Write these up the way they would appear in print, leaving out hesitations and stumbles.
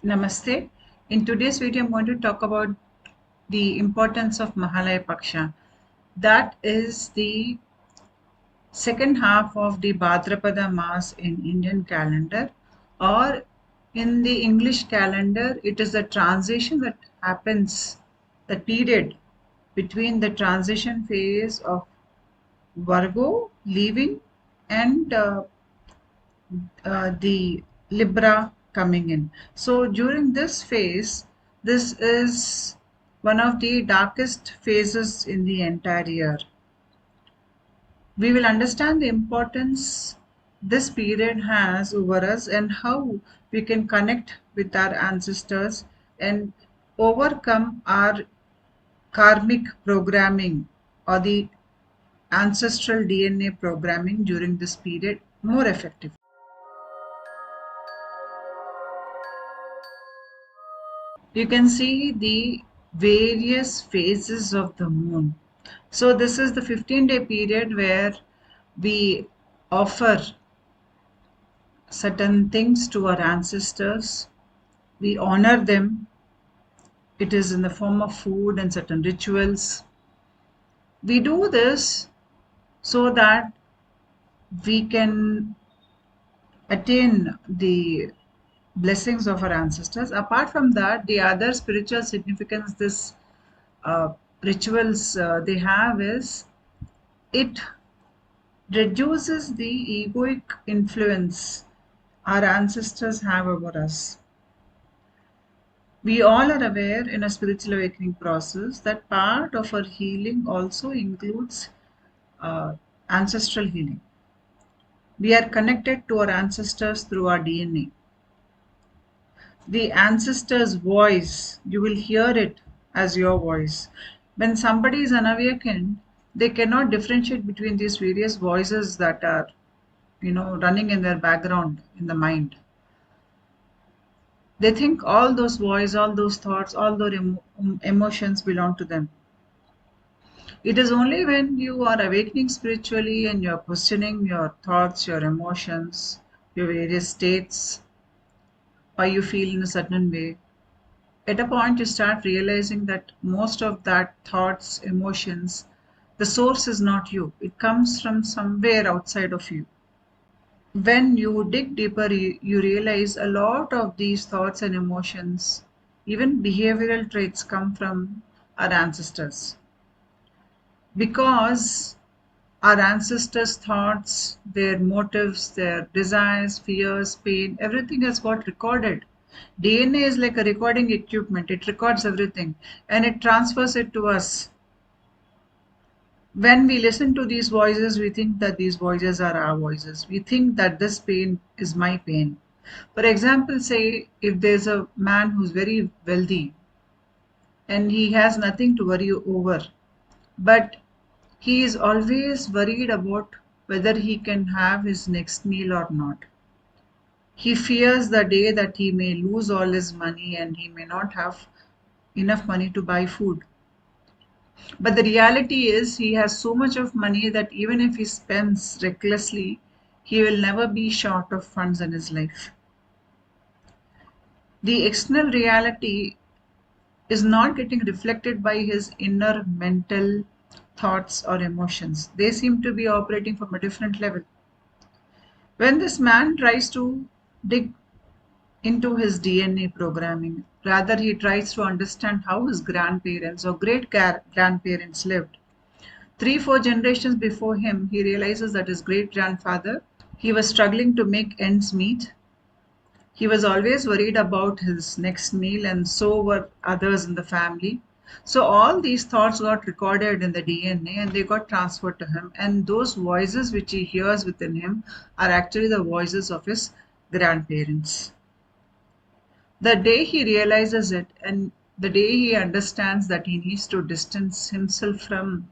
Namaste. In today's video, I'm going to talk about the importance of Mahalayapaksha. That is the second half of the Bhadrapada Mass in Indian calendar, or in the English calendar, it is the transition that happens, the period between the transition phase of Virgo leaving and the Libra coming in. So during this phase, this is one of the darkest phases in the entire year. We will understand the importance this period has over us and how we can connect with our ancestors and overcome our karmic programming or the ancestral DNA programming during this period more effectively. You can see the various phases of the moon. So this is the 15-day period where we offer certain things to our ancestors. We honor them. It is in the form of food and certain rituals. We do this so that we can attain the blessings of our ancestors. Apart from that, the other spiritual significance this rituals they have is it reduces the egoic influence our ancestors have over us. We all are aware in a spiritual awakening process that part of our healing also includes ancestral healing. We are connected to our ancestors through our DNA. The ancestor's voice, you will hear it as your voice. When somebody is unawakened, they cannot differentiate between these various voices that are, running in their background in the mind. They think all those voices, all those thoughts, all those emotions belong to them. It is only when you are awakening spiritually and you're questioning your thoughts, your emotions, your various states, or you feel in a certain way, at a point you start realizing that most of that thoughts, emotions, the source is not you. It comes from somewhere outside of you. When you dig deeper, you realize a lot of these thoughts and emotions, even behavioral traits, come from our ancestors. Because our ancestors' thoughts, their motives, their desires, fears, pain, everything has got recorded. DNA is like a recording equipment. It records everything and it transfers it to us. When we listen to these voices, we think that these voices are our voices. We think that this pain is my pain. For example, say if there's a man who's very wealthy and he has nothing to worry over, but he is always worried about whether he can have his next meal or not. He fears the day that he may lose all his money and he may not have enough money to buy food. But the reality is he has so much of money that even if he spends recklessly, he will never be short of funds in his life. The external reality is not getting reflected by his inner mental thoughts or emotions. They seem to be operating from a different level. When this man tries to dig into his DNA programming, rather he tries to understand how his grandparents or great grandparents lived. 3, 4 generations before him, he realizes that his great grandfather, he was struggling to make ends meet. He was always worried about his next meal, and so were others in the family. So all these thoughts got recorded in the DNA and they got transferred to him. And those voices which he hears within him are actually the voices of his grandparents. The day he realizes it and the day he understands that he needs to distance himself from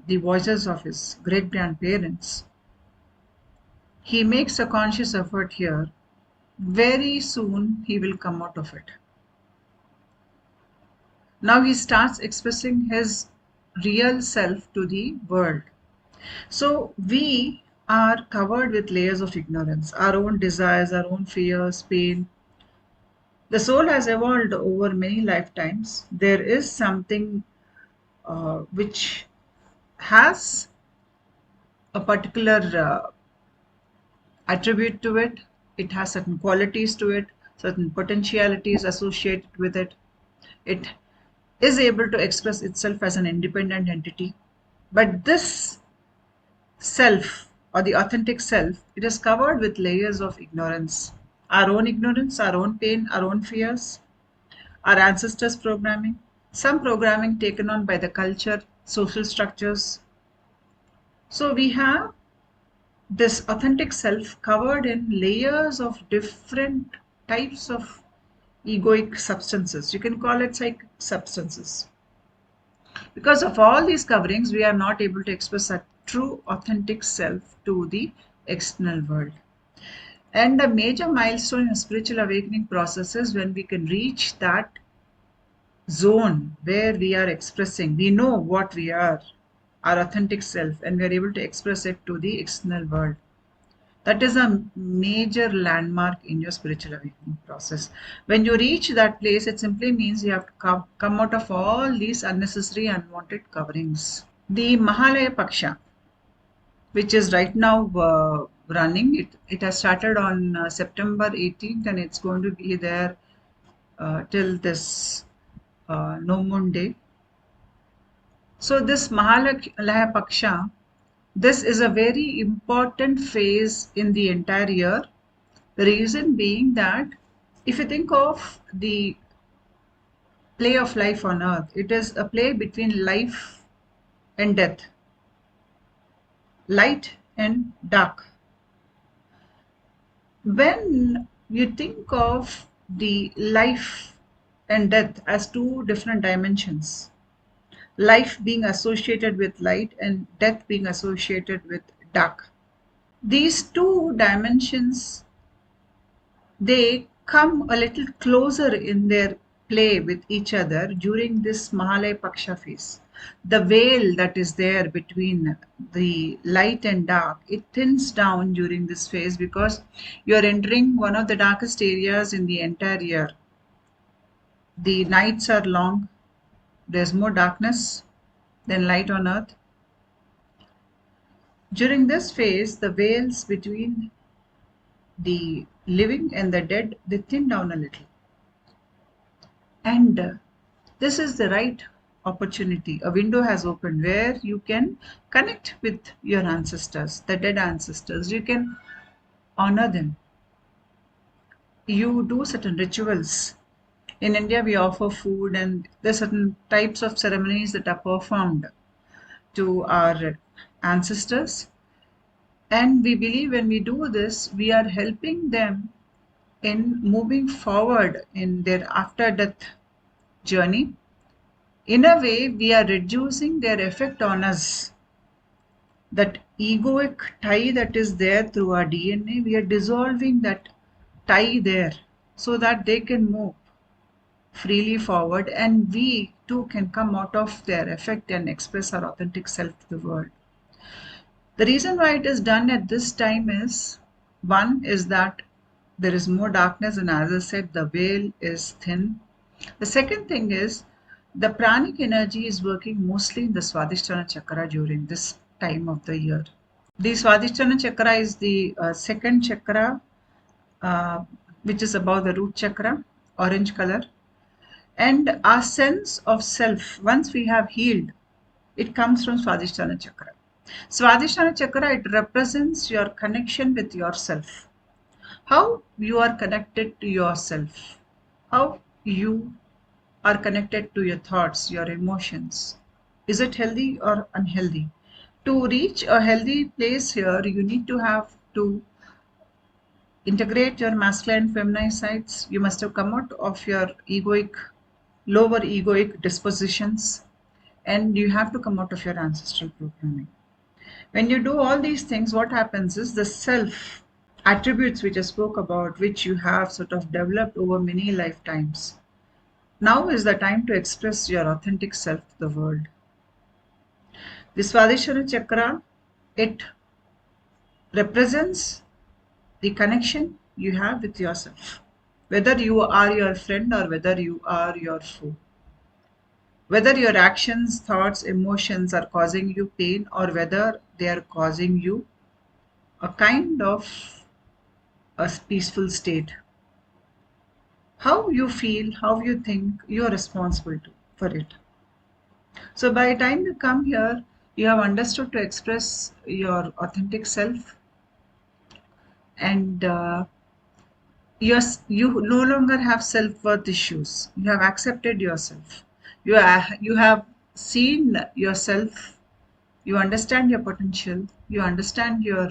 the voices of his great grandparents, he makes a conscious effort here. Very soon he will come out of it. Now he starts expressing his real self to the world. So we are covered with layers of ignorance, our own desires, our own fears, pain. The soul has evolved over many lifetimes. There is something which has a particular attribute to it. It has certain qualities to it, certain potentialities associated with it. It is able to express itself as an independent entity. But this self, or the authentic self, it is covered with layers of ignorance. Our own ignorance, our own pain, our own fears, our ancestors' programming, some programming taken on by the culture, social structures. So we have this authentic self covered in layers of different types of egoic substances. You can call it psychic substances. Because of all these coverings, we are not able to express a true authentic self to the external world. And a major milestone in spiritual awakening process is when we can reach that zone where we are expressing, we know what we are, our authentic self, and we are able to express it to the external world. That is a major landmark in your spiritual awakening process. When you reach that place, it simply means you have to come out of all these unnecessary, unwanted coverings. The Mahalayapaksha, which is right now running, it has started on September 18th and it's going to be there till this no moon day. So this Mahalayapaksha, this is a very important phase in the entire year. The reason being that if you think of the play of life on earth, it is a play between life and death, light and dark. When you think of the life and death as two different dimensions, life being associated with light and death being associated with dark, these two dimensions, they come a little closer in their play with each other during this Mahalayapaksha phase. The veil that is there between the light and dark, it thins down during this phase because you are entering one of the darkest areas in the entire year. The nights are long, there's more darkness than light on earth. During this phase, the veils between the living and the dead, they thin down a little. And this is the right opportunity. A window has opened where you can connect with your ancestors, the dead ancestors. You can honor them. You do certain rituals. In India, we offer food, and there are certain types of ceremonies that are performed to our ancestors. And we believe when we do this, we are helping them in moving forward in their after death journey. In a way, we are reducing their effect on us. That egoic tie that is there through our DNA, we are dissolving that tie there so that they can move freely forward and we too can come out of their effect and express our authentic self to the world. The reason why it is done at this time is, one is that there is more darkness, and as I said, the veil is thin. The second thing is the pranic energy is working mostly in the Swadhisthana chakra during this time of the year. The Swadhisthana chakra is the second chakra, uh, which is above the root chakra, orange color. And our sense of self, once we have healed, it comes from Swadhisthana chakra. Swadhisthana chakra, it represents your connection with yourself. How you are connected to yourself. How you are connected to your thoughts, your emotions. Is it healthy or unhealthy? To reach a healthy place here, you need to have to integrate your masculine and feminine sides. You must have come out of your egoic, lower egoic dispositions, and you have to come out of your ancestral programming. When you do all these things, what happens is the self attributes which I spoke about, which you have sort of developed over many lifetimes. Now is the time to express your authentic self to the world. The Swadhisthana chakra, it represents the connection you have with yourself. whether you are your friend or whether you are your foe, whether your actions, thoughts, emotions are causing you pain or whether they are causing you a kind of a peaceful state. How you feel, how you think, you are responsible for it. So by the time you come here, you have understood to express your authentic self, and you no longer have self-worth issues. You have accepted yourself. You have seen yourself. You understand your potential. You understand your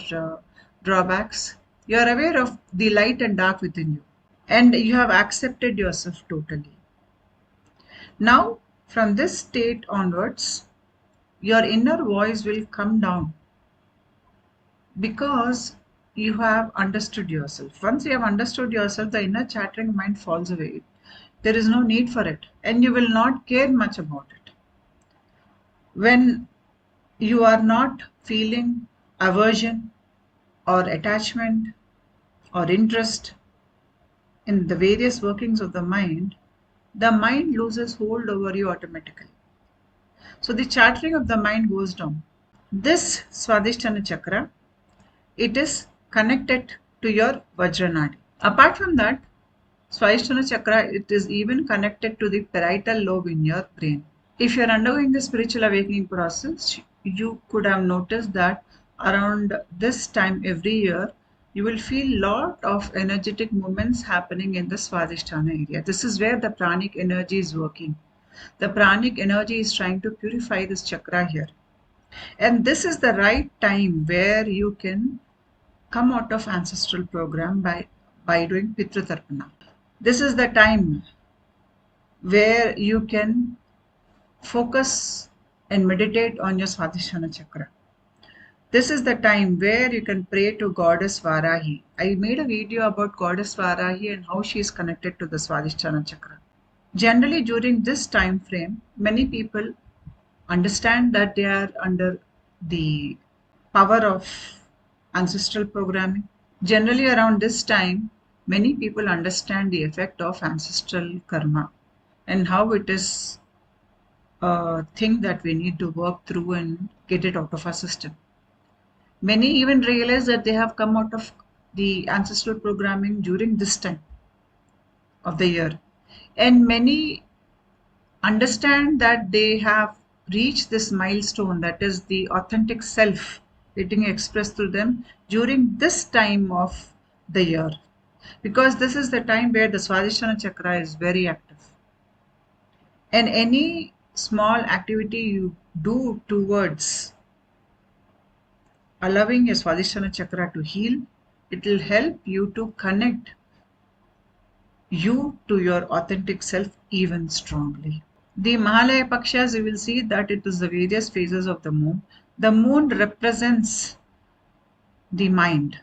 drawbacks. You are aware of the light and dark within you, and you have accepted yourself totally. Now, from this state onwards, your inner voice will come down because you have understood yourself. Once you have understood yourself, the inner chattering mind falls away. There is no need for it, and you will not care much about it. When you are not feeling aversion or attachment or interest in the various workings of the mind loses hold over you automatically. So the chattering of the mind goes down. This Swadhisthana chakra, it is connected to your Vajranadi. Apart from that, Swadhisthana chakra, it is even connected to the parietal lobe in your brain. If you are undergoing the spiritual awakening process, you could have noticed that around this time every year, you will feel lot of energetic movements happening in the Swadhisthana area. This is where the pranic energy is working. The pranic energy is trying to purify this chakra here. And this is the right time where you can come out of ancestral program by doing Pitra Tarpana. This is the time where you can focus and meditate on your Swadhisthana chakra. This is the time where you can pray to Goddess Varahi. I made a video about Goddess Varahi and how she is connected to the Swadhisthana chakra. Generally, during this time frame, many people understand that they are under the power of ancestral programming. Generally, around this time, many people understand the effect of ancestral karma and how it is a thing that we need to work through and get it out of our system. Many even realize that they have come out of the ancestral programming during this time of the year. And many understand that they have reached this milestone, that is the authentic self getting expressed through them during this time of the year, because this is the time where the Swadhisthana chakra is very active, and any small activity you do towards allowing your Swadhisthana chakra to heal, it will help you to connect you to your authentic self even strongly. The Mahalayapaksha, you will see that it is the various phases of the moon. The moon represents the mind.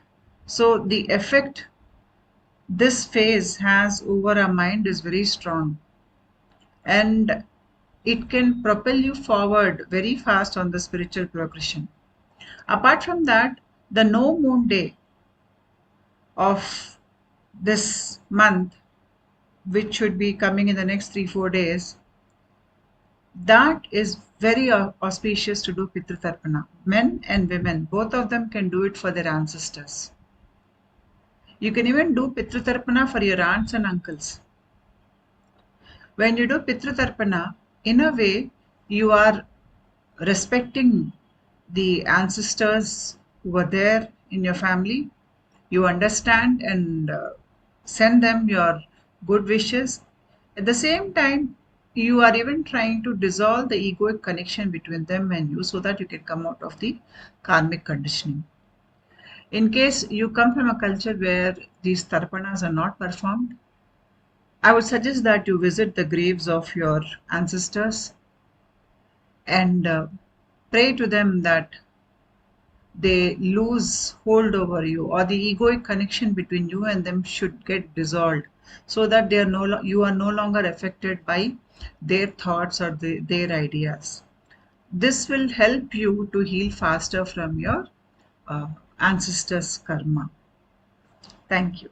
So the effect this phase has over our mind is very strong. And it can propel you forward very fast on the spiritual progression. Apart from that, the no moon day of this month, which should be coming in the next 3-4 days, that is very auspicious to do Pitru Tarpana. Men and women, both of them can do it for their ancestors. You can even do Pitru Tarpana for your aunts and uncles. When you do Pitru Tarpana, in a way, you are respecting the ancestors who were there in your family. You understand and send them your good wishes. At the same time, you are even trying to dissolve the egoic connection between them and you so that you can come out of the karmic conditioning. In case you come from a culture where these tarpanas are not performed, I would suggest that you visit the graves of your ancestors and pray to them that they lose hold over you, or the egoic connection between you and them should get dissolved, so that you are no longer affected by their thoughts or their ideas. This will help you to heal faster from your ancestors' karma. Thank you.